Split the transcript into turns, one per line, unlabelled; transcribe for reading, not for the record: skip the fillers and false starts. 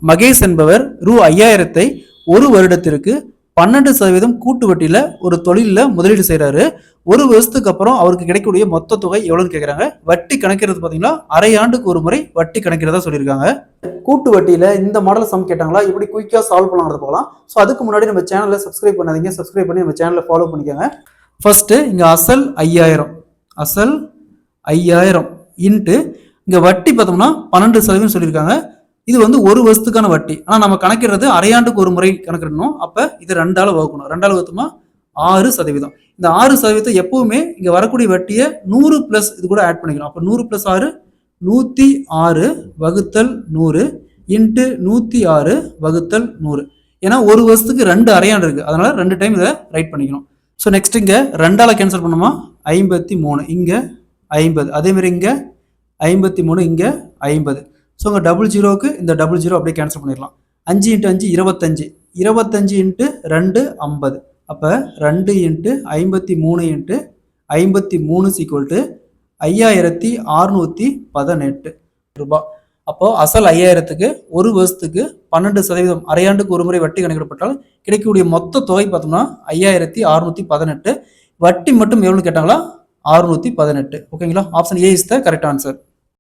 மகேஷ் என்பவர் ரூ. 5000 ஒரு வருடத்திற்கு 12% கூட்டு வட்டியில ஒரு தொழில முதலீடு செய்யறாரு. ஒரு வருஷத்துக்கு அப்புறம் அவருக்கு கிடைக்கக்கூடிய மொத்த தொகை எவ்வளவுன்னு கேக்குறாங்க. வட்டி கணக்கிறது பாத்தீங்கன்னா அரை ஆண்டுக்கு ஒரு முறை வட்டி கணக்கிறதா சொல்லியிருக்காங்க. கூட்டு வட்டியில இந்த மாடல் சம் கேட்டாங்களா, எப்படி குயிக்கா சால்வ் பண்ணலாம்னு போகலாம். ஸோ அதுக்கு முன்னாடி நம்ம சேனலை சப்ஸ்கிரைப் பண்ணாதீங்க, சப்ஸ்கிரைப் பண்ணி நம்ம சேனலை ஃபாலோ பண்ணிக்கோங்க. ஃபர்ஸ்ட் இங்க அசல் 5000 இன்ட்டு இங்க வட்டி பார்த்தோம்னா 12% சொல்லியிருக்காங்க. இது வந்து ஒரு வருஷத்துக்கான வட்டி. ஆனா நம்ம கணக்கிடுறது அரையாண்டுக்கு ஒரு முறை கணக்கிடணும். அப்ப இது 2ஆல வகுக்கணும். 2ஆல வகுத்தோமா 6%. இந்த 6% எப்பவுமே இங்க வரக்கூடிய வட்டியை 100 பிளஸ் இது கூட ஆட் பண்ணிக்கணும். அப்ப 100 பிளஸ் 6 106 வகுத்தல் 100 இன்ட்டு 106 வகுத்தல் 100. ஏன்னா ஒரு வருஷத்துக்கு 2 அரையாண்டு இருக்கு, அதனால 2 டைம் இதை ரைட் பண்ணிக்கணும். ஸோ நெக்ஸ்ட் இங்க 2ஆல கேன்சல் பண்ணுமா 53, இங்க 50, அதே மாதிரி இங்க 53, இங்க 50. ஸோ இங்கே 00க்கு இந்த 00 அப்படியே கேன்சல் பண்ணிடலாம். 5 × 5 25, 25 இன்ட்டு 2 50. அப்போ 2 இன்ட்டு 53 இன்ட்டு 53 ஈக்குவல் டு 5618 ரூபாய். அப்போ அசல் 5000க்கு ஒரு வருஷத்துக்கு 12% அரையாண்டுக்கு ஒரு முறை வட்டி கணக்கிடப்பட்டால் கிடைக்கக்கூடிய மொத்த தொகை பார்த்தோம்னா 5618. வட்டி மட்டும் எவ்வளவு கேட்டாங்களா 618. ஓகேங்களா? Option A is the correct answer.